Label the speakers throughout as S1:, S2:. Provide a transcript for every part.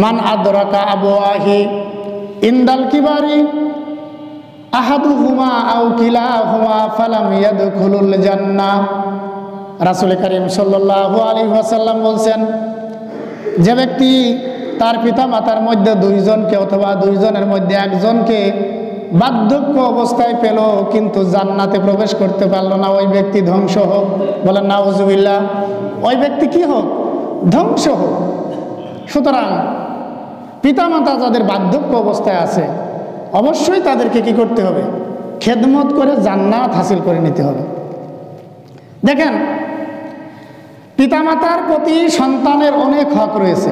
S1: মান আদরাকা আবওয়াহি ইনদাল কিবারি আহাদুহুমা আও কিলাহুমা ফালাম ইয়াদখুলুল জান্নাহ। রাসূল করিম সাল্লাল্লাহু আলাইহি ওয়াসাল্লাম বলছেন, যে ব্যক্তি তার পিতা মাতার মধ্যে দুইজনকে অথবা দুইজনের মধ্যে একজনকে বার্ধক্য অবস্থায় পেল কিন্তু জান্নাতে প্রবেশ করতে পারলো না, ওই ব্যক্তি ধ্বংস হোক। বলেন নাউজুবিল্লাহ। ওই ব্যক্তি কি হোক? ধ্বংস হোক। সুতরাং পিতামাতা যাদের বার্ধক্য অবস্থায় আছে অবশ্যই তাদেরকে কি করতে হবে? খেদমত করে জান্নাত হাসিল করে নিতে হবে। দেখেন, পিতামাতার প্রতি সন্তানের অনেক হক রয়েছে,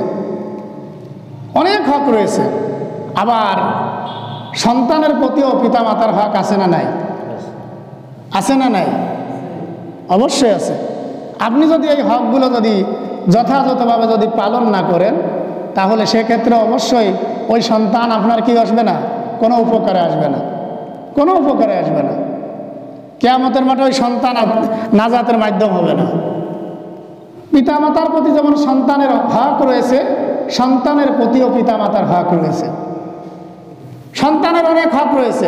S1: অনেক হক রয়েছে। আবার সন্তানের প্রতিও পিতামাতার হক আছে না নাই? আছে না নাই? অবশ্যই আছে। আপনি যদি এই হকগুলো যদি যথাযথভাবে যদি পালন না করেন তাহলে সেক্ষেত্রে অবশ্যই ওই সন্তান আপনার কি আসবে না? কোনো উপকারে আসবে না, কোনো উপকারে আসবে না। কিয়ামতের মাঠে ওই সন্তান নাজাতের মাধ্যম হবে না। পিতামাতার প্রতি যেমন সন্তানের হক রয়েছে, সন্তানের প্রতিও পিতামাতার হক রয়েছে। সন্তানের অনেক হক রয়েছে।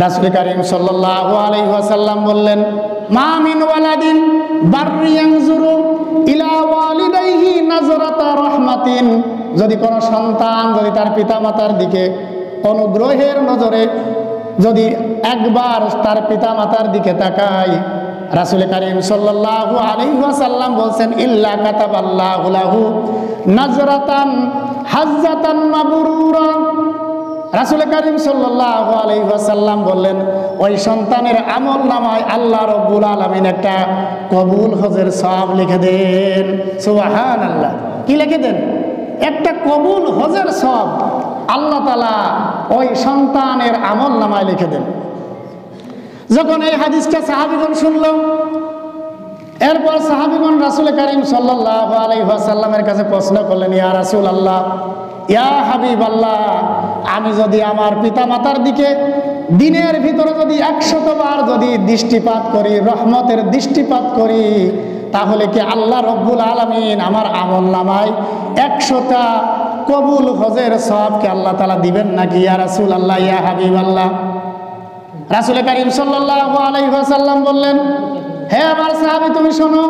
S1: রাসূল করিম সাল্লাল্লাহু আলাইহি ওয়াসাল্লাম বললেন, মা মিন ওয়ালাদিন বাররি ইয়ানজুরু ইলা ওয়ালিদাইহি নাজরাতা রাহমাতিন। যদি কোনো সন্তান যদি তার পিতামাতার দিকে অনুগ্রহের নজরে যদি একবার তার পিতামাতার দিকে তাকায়, রাসূল করিম সাল্লাল্লাহু আলাইহি ওয়াসাল্লাম বলছেন, ইল্লা কাতাবাল্লাহু লাহু নাজরাতান হাজ্জাতান মাবরুরা। রাসূল করিম সাল্লাল্লাহু আলাইহি ওয়াসাল্লাম বললেন, ওই সন্তানের আমল নামায় আল্লাহ রাব্বুল আলামিন একটা কবুল হজের সওয়াব লিখে দেন। সুবহানাল্লাহ। কি লিখে দেন? একটা কবুল হজের সওয়াব আল্লাহ তাআলা ওই সন্তানের আমল নামায় লিখে দেন। যখন এই হাদিসটা সাহাবীগণ শুনল, এরপর সাহাবীগণ রাসূল করিম সাল্লাল্লাহু আলাইহি ওয়াসাল্লামের কাছে প্রশ্ন করলেন, ইয়া রাসূলুল্লাহ, ইয়া হাবিবাল্লাহ, আমি যদি আমার পিতামাতার দিকে দিনের ভিতরে যদি 100 বার যদি দৃষ্টিপাত করি, রহমতের দৃষ্টিপাত করি, তাহলে কি আল্লাহ রব্বুল আলামিন আমার আমল নামায় 100টা কবুল হজের সওয়াবকে আল্লাহ তাআলা দিবেন নাকি? ইয়া রাসূলুল্লাহ, ইয়া হাবিবাল্লাহ। রাসূল করিম সাল্লাল্লাহু আলাইহি ওয়াসাল্লাম বললেন, হে আমার সাহাবী, তুমি শোনো,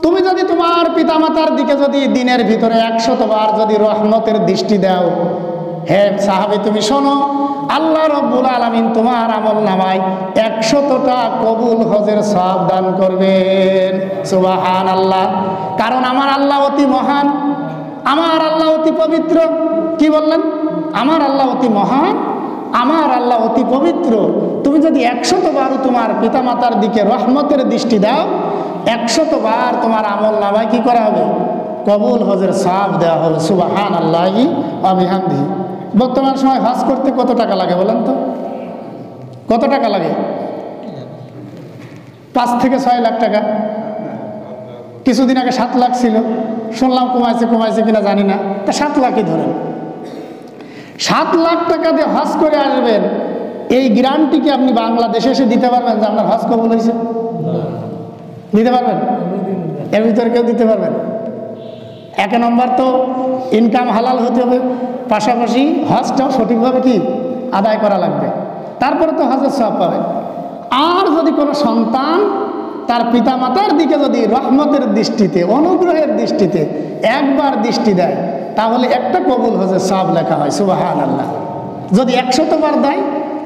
S1: তুমি যদি তোমার পিতামাতার দিকে যদি দিনের ভিতরে 100 বার যদি রহমতের দৃষ্টি দাও, হে সাহাবী তুমি শোনো, আল্লাহ রব্বুল আলামিন তোমার আমল নামায় 100টা কবুল হজের সওয়াব দান করবেন। সুবহানাল্লাহ। কারণ আমার আল্লাহ অতি মহান, আমার আল্লাহ অতি পবিত্র। কি বললেন? আমার আল্লাহ অতি মহান, আমার আল্লাহ অতি পবিত্র। তুমি যদি 100 বার তোমার পিতামাতার দিকে রহমতের দৃষ্টি দাও, 100 বার তোমার আমল নামায় কি করা হবে? কবুল হজের সওয়াব দেওয়া হবে। সুবহানাল্লাহি ওয়া বিহামদিহি। বর্তমান সময় হজ করতে কত টাকা লাগে বলেন তো? কত টাকা লাগে? 5 থেকে 6 লাখ টাকা। কিছুদিন আগে 7 লাখ ছিল, শুনলাম কমাইছে কিনা জানি না, তা 7 লাখই ধরেন। 7 লাখ টাকা দিয়ে হজ করে আসবেন, এই গ্যারান্টি কি আপনি বাংলাদেশে এসে দিতে পারবেন যে আপনার হজ কবুল হয়েছে? দিতে পারবেন? এর ভিতরে কেউ দিতে পারবেন? 1 নম্বর তো ইনকাম হালাল হতে হবে, পাশাপাশি হজটাও সঠিকভাবে কি আদায় করা লাগবে, তারপরে তো হজের সওয়াব পাবে। আর যদি কোনো সন্তান তার পিতামাতার দিকে যদি রহমতের দৃষ্টিতে, অনুগ্রহের দৃষ্টিতে একবার দৃষ্টি দেয়, তাহলে একটা কবুল হজের সওয়াব লেখা হয়। সুবহানাল্লাহ। যদি 100 বার দেয়,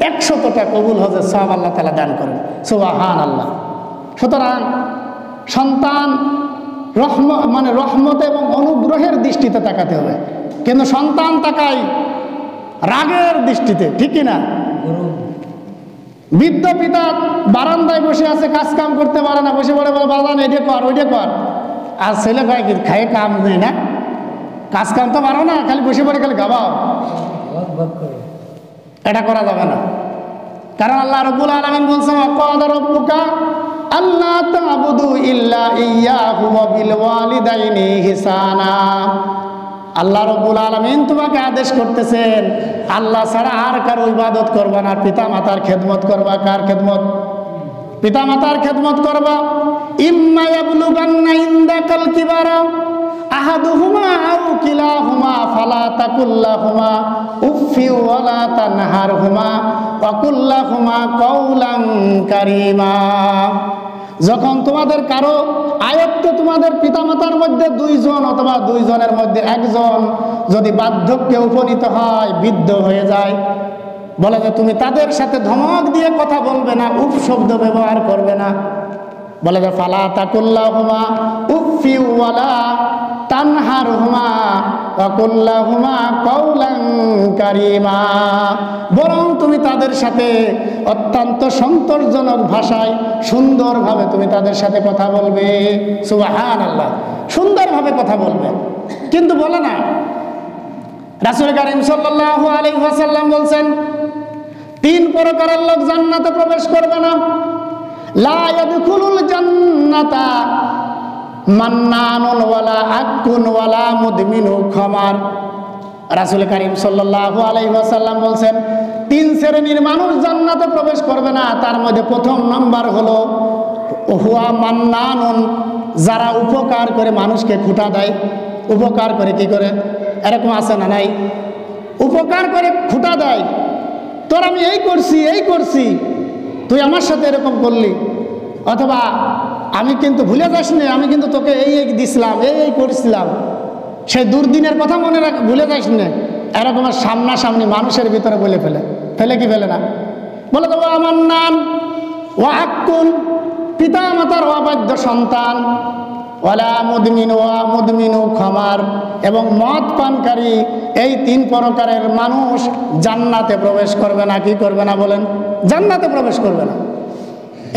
S1: 100টা কবুল হজের সওয়াব আল্লাহ তাআলা দান করেন। সুবহানাল্লাহ। সুতরাং সন্তান রহমত এবং অনুগ্রহের দৃষ্টিতে তাকাতে হবে, কিন্তু সন্তান তাকায় রাগের দৃষ্টিতে, ঠিক কিনা? বৃদ্ধ পিতা বারান্দায় বসে আছে, কাজ কাম করতে পারে না, বসে পড়ে বলে, বাবা এটা কর ওইটা কর। আর ছেলে কয় কি, খায় কাম নেই না, কাজ কাম তো পারো না, খালি বসে পড়ে খালি গাবাও। এটা করা যাবে না। কারণ আল্লাহ রাব্বুল আলামিন বলছেন, ওয়াকাদা রাব্বুকা আল্লা তা'বুদু ইল্লা ইয়্যাহু ওয়া বিল ওয়ালিদাইনি ইহসানা। আল্লাহ রাব্বুল আলামিন তোমাকে আদেশ করতেছেন, আল্লাহ ছাড়া আর কারো ইবাদত করবা না, পিতা মাতার খেদমত করবা। কার খেদমত? পিতা মাতার খেদমত করবা। ইম্মা ইয়াবলুগান্না ইনদাকাল কিবারা আহাদুহুমা আও কিলা তাকুল লাহুমা উফফি ওয়া লা তানহারহুমা ওয়া কুল লাহুমা কাওলান কারীমা। যখন তোমাদের কারো আয়ত্ত তোমাদের পিতামাতার মধ্যে দুইজন অথবা দুইজনের মধ্যে একজন যদি বার্ধক্যে উপনীত হয়, বৃদ্ধ হয়ে যায়, বলে যে তুমি তাদের সাথে ধমক দিয়ে কথা বলবে না, উফ শব্দ ব্যবহার করবে না। বলে যে ফালা তাকুল লাহুমা উফফি ওয়া লা তানহারহুমা ওয়া কুল লাহুমা কাওলান কারীমা। বরং তুমি তাদের সাথে অত্যন্ত সন্তোষজনক ভাষায় সুন্দরভাবে তুমি তাদের সাথে কথা বলবে। সুবহানাল্লাহ, সুন্দরভাবে কথা বলবে। কিন্তু বলে না, রাসূল কারীম সাল্লাল্লাহু আলাইহি ওয়াসাল্লাম বলছেন 3 প্রকারের লোক জান্নাতে প্রবেশ করবে না। লা ইয়াদখুলুল জান্নাতা মান্নানুন ওয়ালা আকুন ওয়ালা মুদমিনু খামার। রাসূল কারীম সাল্লাল্লাহু আলাইহি ওয়াসাল্লাম বলছেন 3 শ্রেণীর মানুষ জান্নাতে প্রবেশ করবে না। তার মধ্যে প্রথম নাম্বার হলো হুয়া মান্নানুন, যারা উপকার করে মানুষকে খুঁটা দেয়। উপকার করে কি করে? এরকম আছে না নাই? উপকার করে খুঁটা দেয়, তোর আমি এই করছি, তুই আমার সাথে এরকম করলি, অথবা আমি কিন্তু ভুলে যাস নি, আমি কিন্তু তোকে এই দিছিলাম, এই করছিলাম, সেই দুর্দিনের কথা ভুলে যাস না। এরকম সামনাসামনি মানুষের ভিতরে বলে ফেলে কি ফেলে না? বলে দেবো আমার নাম ওয়া আকুন, পিতা মাতার অবাধ্য সন্তান, ওয়ালা মুদমিন ওয়া মুদমিনু খামার, এবং মদ পানকারী। এই 3 প্রকারের মানুষ জান্নাতে প্রবেশ করবে না। কি করবে না বলেন? জান্নাতে প্রবেশ করবে না।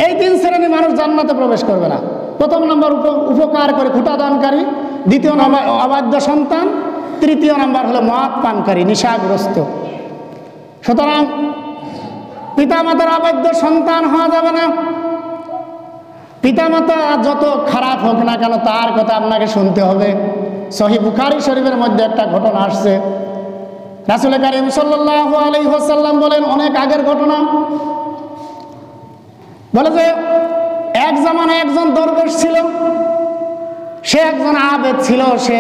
S1: এই 3 শ্রেণীর মানুষ জান্নাতে প্রবেশ করবে না। প্রথম নম্বর উপকার করে খুঁটা দানকারী, দ্বিতীয় নম্বর অবাধ্য সন্তান, তৃতীয় নম্বর হলো মদ পানকারী, নেশাগ্রস্ত। সুতরাং পিতামাতার অবাধ্য সন্তান হওয়া যাবে না। পিতামাতা যত খারাপ হোক না কেন তার কথা আপনাকে শুনতে হবে। সহিহ বুখারী শরীফের মধ্যে একটা ঘটনা আসছে। রাসূল কারীম সাল্লাল্লাহু আলাইহি ওয়াসাল্লাম বলেন, অনেক আগের ঘটনা, বলে যে এক জামানায় একজন দরবেশ ছিল। সে একজন আবেদ ছিল। সে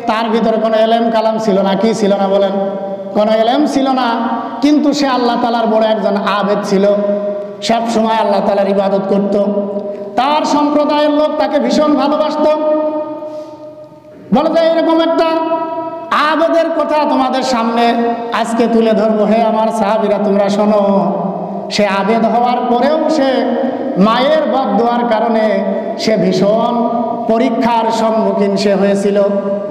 S1: তার ভিতরে কোনো এলেম কালাম ছিল না। কি ছিল না বলেন? কোনো এলেম ছিল না, কিন্তু সে আল্লাহ তাআলার বড় একজন আবেদ ছিল। সব সময় আল্লাহ তাআলার ইবাদত করত। তার সম্প্রদায়ের লোক তাকে ভীষণ ভালোবাসত। বলে যে এরকম একটা আবেদের কথা তোমাদের সামনে আজকে তুলে ধরবো। হে আমার সাহাবীরা, তোমরা শোনো। সে আবেদ হওয়ার পরেও সে মায়ের বদদুয়ার কারণে সে ভীষণ পরীক্ষার সম্মুখীন সে হয়েছিল।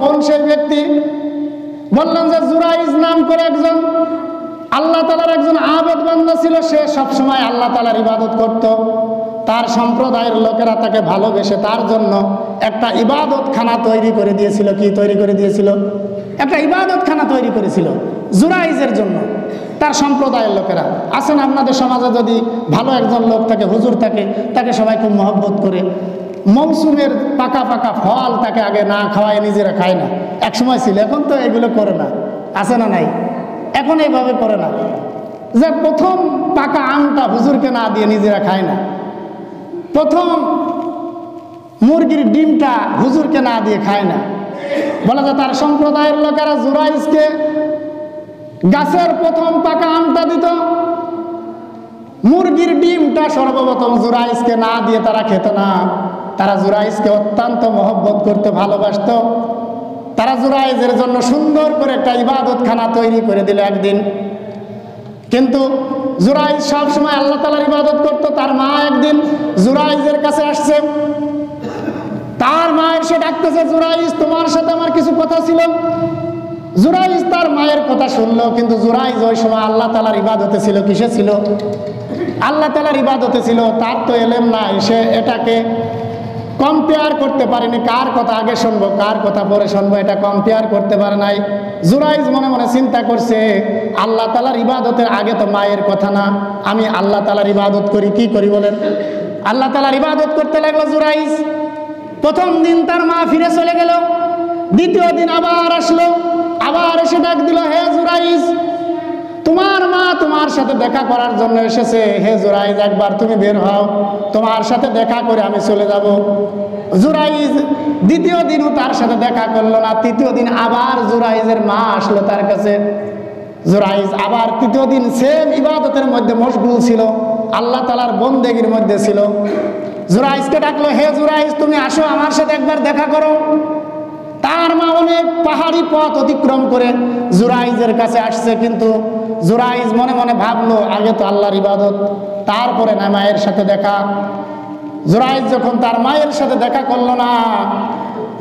S1: কোন সেই ব্যক্তি? বললেন যে জুরাইজ নাম করে একজন আল্লাহ তাআলার একজন আবেদ বান্দা ছিল। সে সবসময় আল্লাহ তাআলার ইবাদত করত। তার সম্প্রদায়ের লোকেরা তাকে ভালোবেসে তার জন্য একটা ইবাদতখানা তৈরি করে দিয়েছিল। কি তৈরি করে দিয়েছিল? একটা ইবাদতখানা তৈরি করেছিল জুরাইজের জন্য। তার সম্প্রদায়ের লোকেরা আছেন আপনাদের সমাজে, যদি ভালো একজন লোক থাকে, হুজুর থাকে, তাকে সবাই খুব মহব্বত করে। মৌসুমের পাকা পাকা ফল তাকে আগে না খাওয়ায় নিজেরা খায় না। এক সময় ছিল, এখন তো এগুলো করে না। আছে না নাই? এখন এইভাবে করে না যে প্রথম পাকা আমটা হুজুরকে না দিয়ে নিজেরা খায় না, প্রথম মুরগির ডিমটা হুজুরকে না দিয়ে খায় না। বলা যায় তার সম্প্রদায়ের লোকেরা জুরাইজকে গাছের প্রথম পাকা আমটা দিত, মুরগির ডিমটা সর্বপ্রথম জুরাইজকে না দিয়ে তারা খেত না। তারা জুরাইজকে অত্যন্ত মহব্বত করতে ভালোবাসত। তারা জুরাইজের জন্য সুন্দর করে একটা ইবাদতখানা তৈরি করে দিল একদিন। কিন্তু জুরাইজ সবসময় আল্লাহ তাআলার ইবাদত করত। তার মা একদিন জুরাইজের কাছে আসছে। তার মা এসে ডাকতেছে, জুরাইজ, তোমার সাথে আমার কিছু কথা ছিল। জুরাইজ তার মায়ের কথা শুনলো, কিন্তু জুরাইজ ওই সময় আল্লাহ তাআলার ইবাদতে ছিল। কিসে ছিল? আল্লাহ তাআলার ইবাদতে ছিল। তার তো এলেম নাই, সে এটাকে কম্পেয়ার করতে পারেনি। কার কথা আগে শুনবো, কার কথা পরে শুনবো, এটা কম্পেয়ার করতে পারে নাই। জুরাইজ মনে মনে চিন্তা করছে, আল্লাহ তাআলার ইবাদতের আগে তো মায়ের কথা না, আমি আল্লাহ তাআলার ইবাদত করি। কি করি বলেন? আল্লাহ তাআলার ইবাদত করতে লাগলো জুরাইজ। প্রথম দিন তার মা ফিরে চলে গেল। দ্বিতীয় দিন আবার আসলো, আবার এসে ডাক দিল, হে জুরাইজ, তোমার মা তোমার সাথে দেখা করার জন্য এসেছে। হে জুরাইজ, একবার তুমি বের হও, তোমার সাথে দেখা করে আমি চলে যাব। জুরাইজ দ্বিতীয় দিনও তার সাথে দেখা করলো না। তৃতীয় দিন আবার জুরাইজের মা আসলো তার কাছে। জুরাইজ আবার তৃতীয় দিন সেম ইবাদতের মধ্যে মশগুল ছিল, আল্লাহ তাআলার বন্দেগীর মধ্যে ছিল। জুরাইজকে ডাকলো, হে জুরাইজ তুমি আসো আমার সাথে একবার দেখা করো। তার মা অনেক পাহাড়ি পথ অতিক্রম করে জুরাইজের কাছে আসছে, কিন্তু জুরাইজ মনে মনে ভাবলো আগে তো আল্লাহর ইবাদত, তারপরে না মায়ের সাথে দেখা। জুরাইজ যখন তার মায়ের সাথে দেখা করলো না,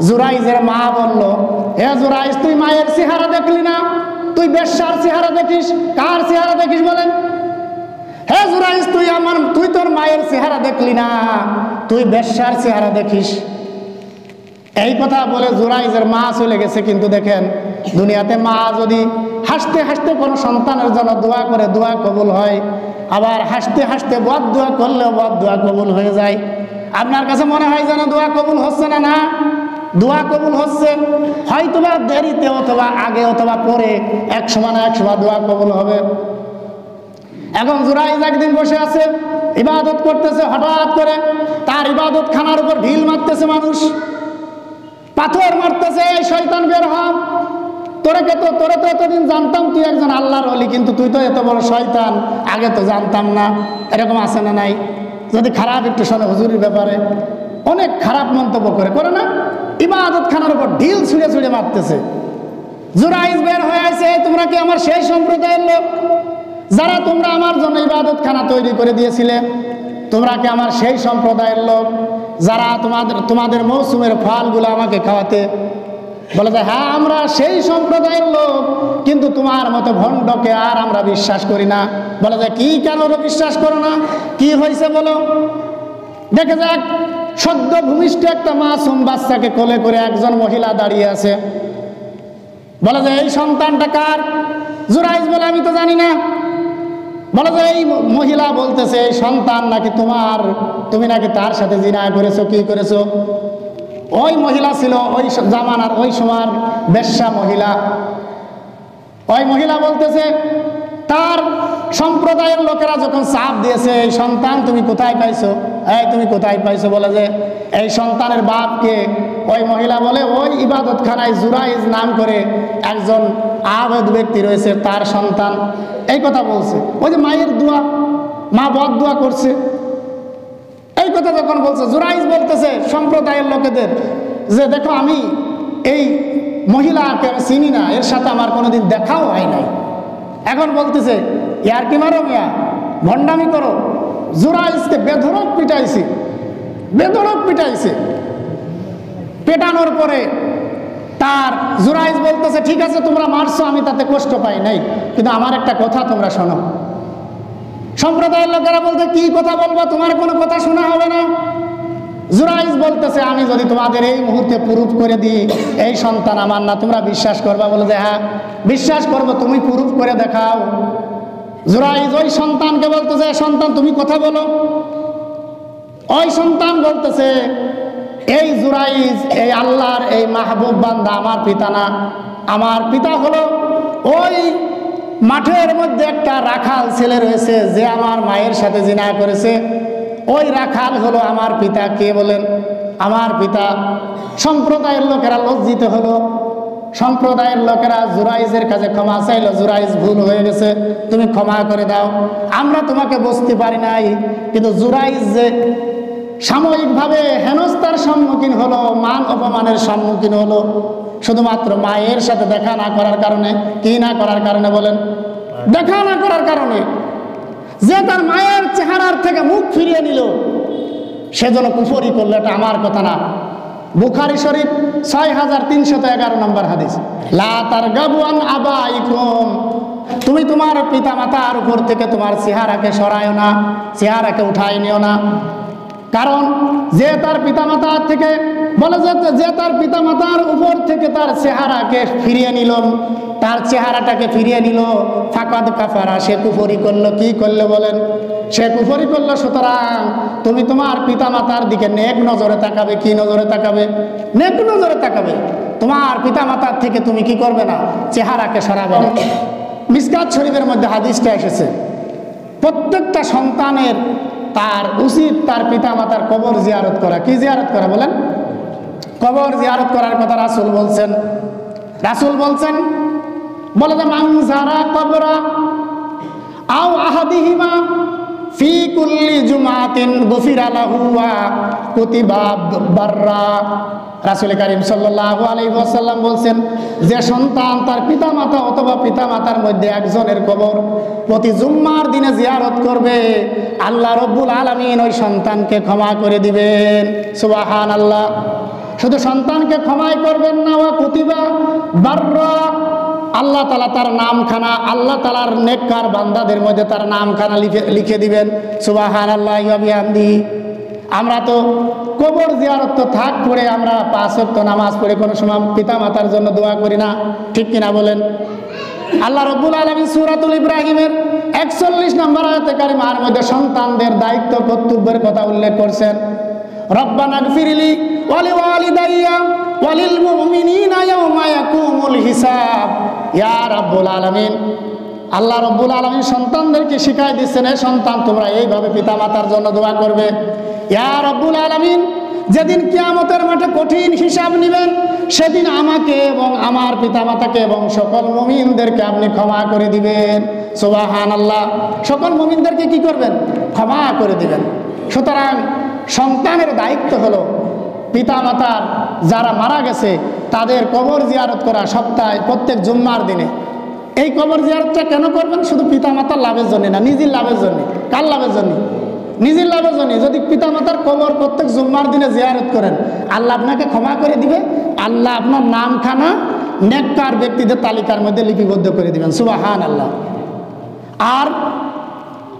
S1: জুরাইজের মা বলল, হে জুরাইজ তুই মায়ের চেহারা দেখলি না? তুই বেশ্যার চেহারা দেখিস? কার চেহারা দেখিস বলেন? হে জুরাইজ তুই তোর মায়ের চেহারা দেখলি না, তুই বেশ্যার চেহারা দেখিস। এই কথা বলে জুরাইজের মা চলে গেছে। কিন্তু দেখেন দুনিয়াতে মা যদি হাসতে হাসতে কোনো সন্তানের জন্য দোয়া করে, দোয়া কবুল হয়, আবার হাসতে হাসতে বদ দোয়া করলেও বদ দোয়া কবুল হয়ে যায়। আপনার কাছে মনে হয় যেন দোয়া কবুল হচ্ছে না? না, দোয়া কবুল হচ্ছে, হয়তোবা দেরিতে অথবা আগে অথবা পরে, এক সময় না এক সময় দোয়া কবুল হবে। এখন জুরাইজ একদিন বসে আছে, ইবাদত করতেছে, হঠাৎ করে তার ইবাদত খানার উপর ঢিল মারতেছে মানুষ, পাথর মারতেছে, এই শয়তান বের হ, তোরে তো এতদিন জানতাম তুই একজন আল্লাহর ওলি, কিন্তু তুই তো এত বড় শয়তান, আগে তো জানতাম না। এরকম আছে না নাই? যদি খারাপ একটু শোনে হুজুরের ব্যাপারে অনেক খারাপ মন্তব্য করে না, ইবাদত খানার উপর ঢিল ছুঁড়ে ছুঁড়ে মারতেছে। জুরাইজ বের হয়ে আছে, তোমরা কি আমার সেই সম্প্রদায়ের লোক যারা তোমরা আমার জন্য ইবাদত খানা তৈরি করে দিয়েছিলে? তোমরা কি আমার সেই সম্প্রদায়ের লোক যারা তোমাদের মৌসুমের ফলগুলো আমাকে খাওয়াতে? বলে যে হ্যাঁ আমরা সেই সম্প্রদায়ের লোক, কিন্তু তোমার মতো ভণ্ডকে আর আমরা বিশ্বাস করি না। বলে যে কি, কেন বিশ্বাস করো না? কি হয়েছে বলো? দেখে যাক, সদ্য ভূমিষ্ঠ একটা মাসুম বাচ্চাকে কোলে করে একজন মহিলা দাঁড়িয়ে আছে। বলে যে এই সন্তানটা কার? জুরাইজ বলে আমি তো জানি না। বলে যে এই মহিলা বলতেছে এই সন্তান নাকি তোমার, তুমি নাকি তার সাথে জিনা করেছো, কি করেছো? ওই মহিলা ছিল ওই জামানার ওই সময়ের বেশ্যা মহিলা। ওই মহিলা বলতেছে তার সম্প্রদায়ের লোকেরা যখন চাপ দিয়েছে, এই সন্তান তুমি কোথায় পাইছো, তুমি কোথায় পাইছো? বলে যে এই সন্তানের বাপকে। ওই মহিলা বলে ওই ইবাদতখানায় জুরাইজ নাম করে একজন আবেদ ব্যক্তি রয়েছে, তার সন্তান। এই কথা বলছে। ওই যে মায়ের দোয়া, মা বদ দোয়া করছে, এই কথা যখন বলছে, জুরাইজ বলতেছে সম্প্রদায়ের লোকেদের যে দেখো আমি এই মহিলাকে আমি চিনি না, এর সাথে আমার কোনোদিন দেখাও হয় নাই। এখন বলতেছে ইয়ার কি মারো মিয়া, ভণ্ডামি করো। জুরাইজকে বেধড়ক পিটাইছে, বেধড়ক পিটাইছে। পেটানোর পরে তার জুরাইজ বলতেছে ঠিক আছে তোমরা মারছো, আমি তাতে কষ্ট পাই নাই, কিন্তু আমার একটা কথা তোমরা শোনো। সম্প্রদায়ের লোকেরা বলতে কি কথা বলবো, তোমার কোনো কথা শোনা হবে না। জুরাইজ বলতেছে আমি যদি তোমাদের এই মুহূর্তে প্রুফ করে দিই এই সন্তান আমার না, তোমরা বিশ্বাস করবা? বলে যে হ্যাঁ বিশ্বাস করবো, তুমি প্রুফ করে দেখাও। জুরাইজ ওই সন্তানকে বলতেছে সন্তান তুমি কথা বলো। ওই সন্তান বলতেছে এই জুরাইজ এই আল্লাহর এই মাহবুব বান্দা আমার পিতা না, আমার পিতা হলো ওই মাঠের মধ্যে একটা রাখাল ছেলে রয়েছে যে আমার মায়ের সাথে জিনা করেছে, ওই রাখাল হলো আমার পিতা। কে বলেন? আমার পিতা। সম্প্রদায়ের লোকেরা লজ্জিত হলো, সম্প্রদায়ের লোকেরা জুরাইজের কাছে ক্ষমা চাইলো, জুরাইজ ভুল হয়ে গেছে, তুমি ক্ষমা করে দাও, আমরা তোমাকে বুঝতে পারি নাই। কিন্তু জুরাইজ যে সাময়িকভাবে হেনস্থার সম্মুখীন হলো, মান অপমানের সম্মুখীন হলো, শুধুমাত্র মায়ের সাথে দেখা না করার কারণে। কি না করার কারণে বলেন? দেখা না করার কারণে। যে তার মায়ের চেহারার থেকে মুখ ফিরিয়ে নিল সেজন্য কুফরি করলো, এটা আমার কথা না। বুখারী শরীফ 6311 নম্বর হাদিস, লা তারগাবু আন আবাইকুম, তুমি তোমার পিতা মাতার উপর থেকে তোমার চেহারাকে সরায়ও না, চেহারাকে উঠাই নিও না। কারণ যে তার পিতামাতার থেকে বলে যে তার পিতামাতার উপর থেকে তার চেহারাকে ফিরিয়ে নিল, তার চেহারাটাকে ফিরিয়ে নিল, ফাকাদ কাফারা, সে কুফরি করলো। কি করলো বলেন? সে কুফরি করলো। সুতরাং তুমি তোমার পিতামাতার দিকে নেক নজরে তাকাবে। কি নজরে তাকাবে? নেক নজরে তাকাবে। তোমার পিতামাতার থেকে তুমি কি করবে না? চেহারাকে সরাবে না। মিসকাত শরীফের মধ্যে হাদিসটা এসেছে, প্রত্যেকটা সন্তানের তার উচিত তার পিতা মাতার কবর জিয়ারত করা। কি জিয়ারত করা বলেন? কবর জিয়ারত করার কথা রাসূল বলছেন। রাসূল বলছেন, বলে যে মান যারা কবরা আও আহাদিহিমা ফি কুল্লি জুমাতিন গুফিরা লাহু ওয়া কুতিবা বাররা। রাসূল কারীম সাল্লাল্লাহু আলাইহি ওয়াসাল্লাম বলছেন, যে সন্তান তার পিতামাতা অথবা পিতামাতার মধ্যে একজনের কবর প্রতি জুম্মার দিনে জিয়ারত করবে, আল্লাহ রব্বুল আলামিন ওই সন্তানকে ক্ষমা করে দিবেন। সুবহানাল্লাহ। শুধু সন্তানকে ক্ষমাই করবেন না, ওয়া কুতিবা বাররা, আল্লাহ তাআলা তার নামখানা, আল্লাহ তাআলার নেককার বান্দাদের মধ্যে তার নামখানা লিখে দিবেন। সুবহানাল্লাহি ওয়া বিহামদিহি। আমরা তো কবর জিয়ারত তো থাক করে আমরা 5 ওয়াক্ত নামাজ পড়ে কোনো সময় পিতামাতার জন্য দোয়া করি না, ঠিক কিনা বলেন? আল্লাহ রাব্বুল আলামিন সূরাতুল ইব্রাহিমের 41 নম্বর আয়াতে কারিমার মধ্যে সন্তানদের দায়িত্ব কর্তব্যের কথা উল্লেখ করছেন। রব্বানা গফিরলি ওয়া লিওয়ালিদাইয়া ওয়া লিল মুমিনিনা ইয়াওমা ইয়াকুমুল হিসাব। ইয়া রাব্বুল আলামিন, আল্লাহ রাব্বুল আলামিন সন্তানদেরকে শিখাই দিচ্ছেন, এই সন্তান তোমরা এইভাবে পিতামাতার জন্য দোয়া করবে। ইয়া রাব্বুল আলামিন, যেদিন কিয়ামতের মাঠে কঠিন হিসাব নেবেন, সেদিন আমাকে এবং আমার পিতামাতাকে এবং সকল মুমিনদেরকে আপনি ক্ষমা করে দিবেন। সুবহানাল্লাহ। সকল মুমিনদেরকে কি করবেন? ক্ষমা করে দিবেন। সুতরাং সন্তানের দায়িত্ব হলো পিতামাতার যারা মারা গেছে তাদের কবর জিয়ারত করা সপ্তাহে প্রত্যেক জুম্মার দিনে। এই কবর জিয়ারতটা কেন করবেন? শুধু পিতামাতার লাভের জন্য না, নিজের লাভের জন্য। কার লাভের জন্য? নিজের লাভের জন্য। যদি পিতামাতার কবর প্রত্যেক জুম্মার দিনে জিয়ারত করেন, আল্লাহ আপনাকে ক্ষমা করে দিবে। আল্লাহ আপনার নামখানা নেককার ব্যক্তিদের তালিকার মধ্যে লিপিবদ্ধ করে দিবেন। সুবহানাল্লাহ। আর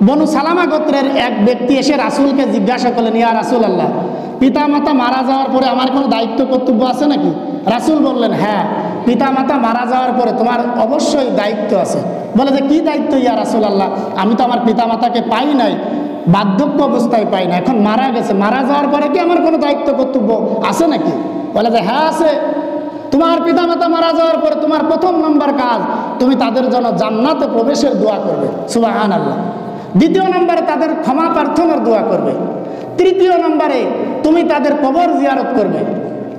S1: বনু সালামা গোত্রের এক ব্যক্তি এসে রাসূলকে জিজ্ঞাসা করলেন, ইয়া রাসূলুল্লাহ, পিতামাতা মারা যাওয়ার পরে আমার কোনো দায়িত্ব কর্তব্য আছে নাকি? রাসূল বললেন, হ্যাঁ, পিতামাতা মারা যাওয়ার পরে তোমার অবশ্যই দায়িত্ব আছে। বলে যে কি দায়িত্ব ইয়া রাসূলুল্লাহ? আমি তো আমার পিতামাতাকে পাই নাই, বার্ধক্য অবস্থায় পাই না, এখন মারা গেছে, মারা যাওয়ার পরে কি আমার কোনো দায়িত্ব কর্তব্য আছে নাকি? বলে যে হ্যাঁ আছে। তোমার পিতামাতা মারা যাওয়ার পরে তোমার প্রথম নম্বর কাজ, তুমি তাদের জন্য জান্নাতে প্রবেশের দোয়া করবে। সুবহানাল্লাহ। দ্বিতীয় নম্বরে তাদের ক্ষমা প্রার্থনার দোয়া করবে। তৃতীয় নম্বরে তুমি তাদের কবর জিয়ারত করবে।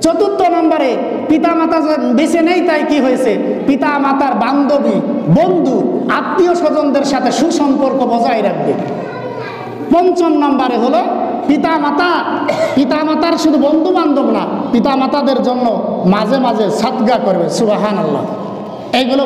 S1: চতুর্থ নম্বরে পিতামাতা বেঁচে নেই তাই কি হয়েছে, পিতামাতার বান্ধবী, বন্ধু, আত্মীয় স্বজনদের সাথে সুসম্পর্ক বজায় রাখবে। পঞ্চম নম্বরে হলো পিতামাতার শুধু বন্ধু বান্ধব না, পিতামাতাদের জন্য মাঝে মাঝে সাদকা করবে। সুবহানাল্লাহ। এইগুলো